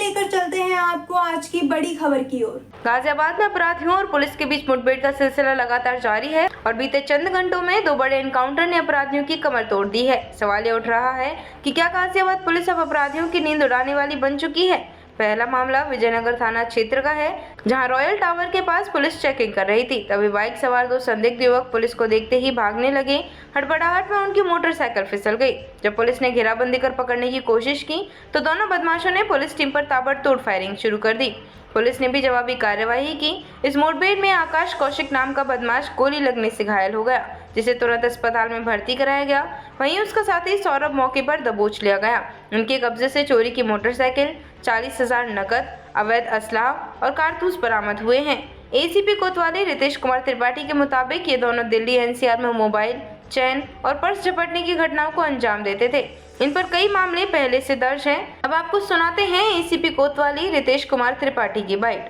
लेकर चलते हैं आपको आज की बड़ी खबर की ओर। गाजियाबाद में अपराधियों और पुलिस के बीच मुठभेड़ का सिलसिला लगातार जारी है और बीते चंद घंटों में 2 बड़े एनकाउंटर ने अपराधियों की कमर तोड़ दी है। सवाल ये उठ रहा है कि क्या गाजियाबाद पुलिस अब अपराधियों की नींद उड़ाने वाली बन चुकी है। पहला मामला विजयनगर थाना क्षेत्र का है, जहां रॉयल टावर के पास पुलिस चेकिंग कर रही थी। तभी बाइक सवार 2 संदिग्ध युवक पुलिस को देखते ही भागने लगे। हड़बड़ाहट में उनकी मोटरसाइकिल फिसल गई। जब पुलिस ने घेराबंदी कर पकड़ने की कोशिश की तो दोनों बदमाशों ने पुलिस टीम पर ताबड़तोड़ फायरिंग शुरू कर दी। पुलिस ने भी जवाबी कार्यवाही की। इस मुठभेड़ में आकाश कौशिक नाम का बदमाश गोली लगने से घायल हो गया, जिसे तुरंत अस्पताल में भर्ती कराया गया। वहीं उसका साथी सौरभ मौके पर दबोच लिया गया। उनके कब्जे से चोरी की मोटरसाइकिल, 40,000 नकद, अवैध असला और कारतूस बरामद हुए हैं। एसीपी कोतवाली रितेश कुमार त्रिपाठी के मुताबिक ये दोनों दिल्ली एनसीआर में मोबाइल, चैन और पर्स झपटने की घटनाओं को अंजाम देते थे। इन पर कई मामले पहले से दर्ज हैं। अब आपको सुनाते हैं एसीपी कोतवाली रितेश कुमार त्रिपाठी की बाइट।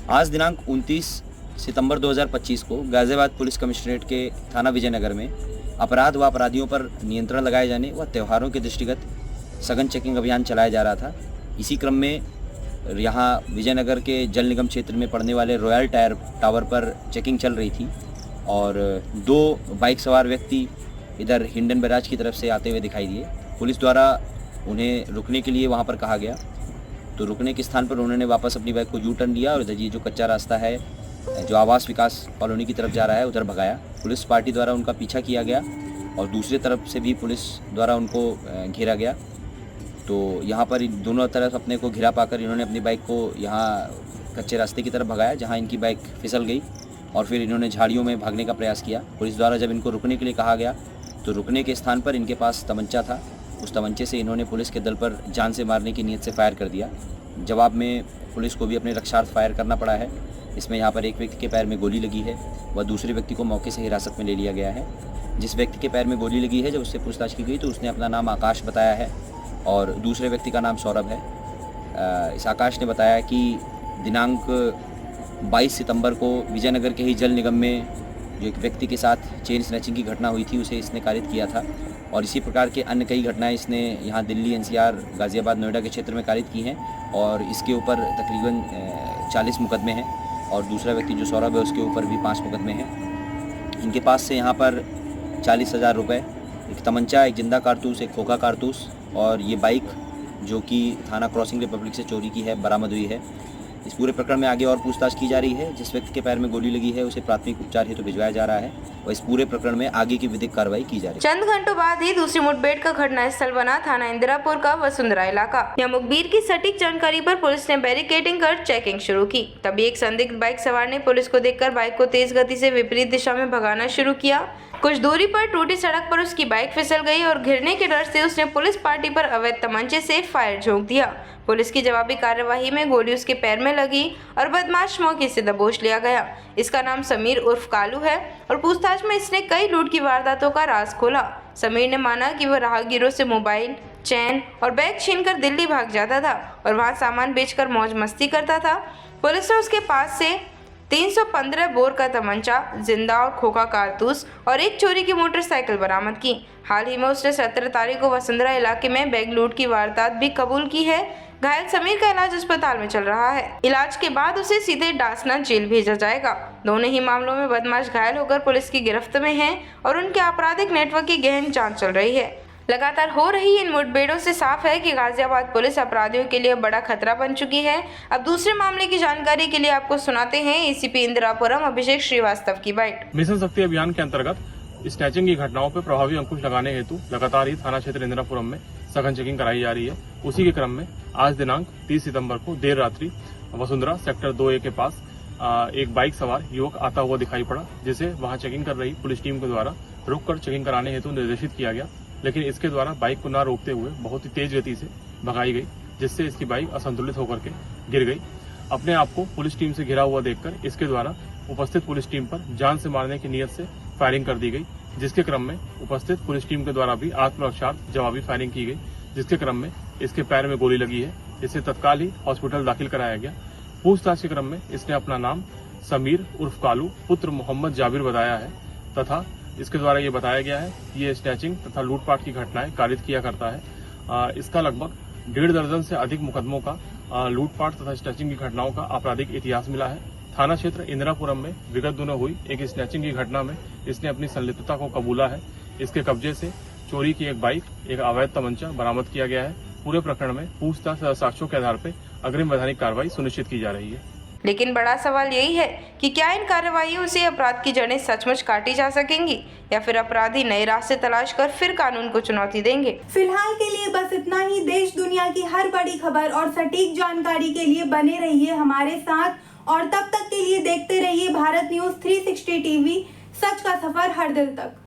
आज दिनांक 29 सितंबर 2025 को गाजियाबाद पुलिस कमिश्नरेट के थाना विजयनगर में अपराध व अपराधियों पर नियंत्रण लगाए जाने व त्योहारों के दृष्टिगत सघन चेकिंग अभियान चलाया जा रहा था। इसी क्रम में यहाँ विजयनगर के जल निगम क्षेत्र में पड़ने वाले रॉयल टावर पर चेकिंग चल रही थी और 2 बाइक सवार व्यक्ति इधर हिंडन बैराज की तरफ से आते हुए दिखाई दिए। पुलिस द्वारा उन्हें रुकने के लिए वहाँ पर कहा गया, तो रुकने के स्थान पर उन्होंने वापस अपनी बाइक को यू टर्न लिया और ये जो कच्चा रास्ता है जो आवास विकास कॉलोनी की तरफ जा रहा है उधर भगाया। पुलिस पार्टी द्वारा उनका पीछा किया गया और दूसरी तरफ से भी पुलिस द्वारा उनको घेरा गया। तो यहाँ पर दोनों तरफ अपने को घिरा पाकर इन्होंने अपनी बाइक को यहाँ कच्चे रास्ते की तरफ भगाया, जहाँ इनकी बाइक फिसल गई और फिर इन्होंने झाड़ियों में भागने का प्रयास किया। पुलिस द्वारा जब इनको रुकने के लिए कहा गया तो रुकने के स्थान पर इनके पास तमंचा था। उस तमंचे से इन्होंने पुलिस के दल पर जान से मारने की नीयत से फायर कर दिया। जवाब में पुलिस को भी अपने रक्षार्थ फायर करना पड़ा है। इसमें यहाँ पर एक व्यक्ति के पैर में गोली लगी है व दूसरे व्यक्ति को मौके से हिरासत में ले लिया गया है। जिस व्यक्ति के पैर में गोली लगी है, जब उससे पूछताछ की गई तो उसने अपना नाम आकाश बताया है और दूसरे व्यक्ति का नाम सौरभ है। इस आकाश ने बताया कि दिनांक 22 सितंबर को विजयनगर के ही जल निगम में जो एक व्यक्ति के साथ चेन स्नैचिंग की घटना हुई थी उसे इसने कारित किया था और इसी प्रकार के अन्य कई घटनाएं इसने यहाँ दिल्ली, एनसीआर, गाजियाबाद, नोएडा के क्षेत्र में कारित की हैं और इसके ऊपर तकरीबन 40 मुकदमे हैं और दूसरा व्यक्ति जो सौरभ है उसके ऊपर भी 5 मुकदमे हैं। इनके पास से यहाँ पर 40,000 रुपये, एक तमंचा, एक जिंदा कारतूस, एक खोखा कारतूस और ये बाइक जो कि थाना क्रॉसिंग रिपब्लिक से चोरी की है बरामद हुई है। इस पूरे प्रकरण में आगे और पूछताछ की जा रही है। जिस व्यक्ति के पैर में गोली लगी है उसे प्राथमिक उपचार हेतु भिजवाया जा रहा है और इस पूरे प्रकरण में आगे की विधिक कार्रवाई की जा रही है। चंद घंटों बाद ही दूसरी मुठभेड़ का घटनास्थल बना थाना इंदिरापुर का वसुंधरा इलाका। यह मुखबिर की सटीक जानकारी पर पुलिस ने बैरिकेडिंग कर चेकिंग शुरू की। तभी एक संदिग्ध बाइक सवार ने पुलिस को देखकर बाइक को तेज गति से विपरीत दिशा में भगाना शुरू किया। कुछ दूरी पर टूटी सड़क पर उसकी बाइक फिसल गई और गिरने के डर से उसने पुलिस पार्टी पर अवैध तमंचे से फायर झोंक दिया। पुलिस की जवाबी कार्यवाही में गोली उसके पैर में लगी और बदमाश मौके से दबोच लिया गया। इसका नाम समीर उर्फ कालू है और पूछताछ में इसने कई लूट की वारदातों का राज खोला। समीर ने माना कि वह राहगीरों से मोबाइल, चैन और बैग छीनकर दिल्ली भाग जाता था और वहां सामान बेचकर मौज मस्ती करता था। पुलिस ने उसके पास से 315 बोर का तमंचा, जिंदा और खोखा कारतूस और एक चोरी की मोटरसाइकिल बरामद की। हाल ही में उसने 17 तारीख को वसुंधरा इलाके में बैग लूट की वारदात भी कबूल की है। घायल समीर का इलाज अस्पताल में चल रहा है। इलाज के बाद उसे सीधे डासना जेल भेजा जाएगा। दोनों ही मामलों में बदमाश घायल होकर पुलिस की गिरफ्त में हैं और उनके आपराधिक नेटवर्क की गहन जांच चल रही है। लगातार हो रही इन मुठभेड़ों से साफ है कि गाजियाबाद पुलिस अपराधियों के लिए बड़ा खतरा बन चुकी है। अब दूसरे मामले की जानकारी के लिए आपको सुनाते हैं एसीपी इंदिरापुरम अभिषेक श्रीवास्तव की बाइट। मिशन शक्ति अभियान के अंतर्गत स्नैचिंग की घटनाओं पर प्रभावी अंकुश लगाने हेतु लगातार ही थाना क्षेत्र इंदिरापुरम में सघन चेकिंग कराई जा रही है। उसी के क्रम में आज दिनांक 30 सितंबर को देर रात्रि वसुंधरा सेक्टर 2A के पास एक बाइक सवार युवक आता हुआ दिखाई पड़ा, जिसे वहां चेकिंग कर रही पुलिस टीम के द्वारा रुककर चेकिंग कराने हेतु निर्देशित किया गया। लेकिन इसके द्वारा बाइक को न रोकते हुए बहुत ही तेज गति से भगाई गई, जिससे इसकी बाइक असंतुलित होकर के गिर गई। अपने आप को पुलिस टीम से घिरा हुआ देखकर इसके द्वारा उपस्थित पुलिस टीम पर जान से मारने की नीयत से फायरिंग कर दी गई, जिसके क्रम में उपस्थित पुलिस टीम के द्वारा भी आत्मरक्षार्थ जवाबी फायरिंग की गई, जिसके क्रम में इसके पैर में गोली लगी है। इसे तत्काल ही हॉस्पिटल दाखिल कराया गया। पूछताछ के क्रम में इसने अपना नाम समीर उर्फ कालू पुत्र मोहम्मद जाबिर बताया है तथा इसके द्वारा ये बताया गया है ये स्नैचिंग तथा लूटपाट की घटनाएं कारित किया करता है। इसका लगभग 1.5 दर्जन से अधिक मुकदमों का लूटपाट तथा स्नैचिंग की घटनाओं का आपराधिक इतिहास मिला है। थाना क्षेत्र इंदिरापुरम में विगत दिनों हुई एक स्नैचिंग की घटना में इसने अपनी संलिप्तता को कबूला है। इसके कब्जे से चोरी की एक बाइक, एक अवैध तमंचा बरामद किया गया है। पूरे प्रकरण में पूछताछ तथा साक्ष्यों के आधार पर अग्रिम वैधानिक कार्रवाई सुनिश्चित की जा रही है। लेकिन बड़ा सवाल यही है कि क्या इन कार्रवाइयों से अपराध की जड़ें सचमुच काटी जा सकेंगी या फिर अपराधी नए रास्ते तलाश कर फिर कानून को चुनौती देंगे। फिलहाल के लिए बस इतना ही। देश दुनिया की हर बड़ी खबर और सटीक जानकारी के लिए बने रहिए हमारे साथ और तब तक के लिए देखते रहिए भारत न्यूज 360 टीवी। सच का सफर हर दिल तक।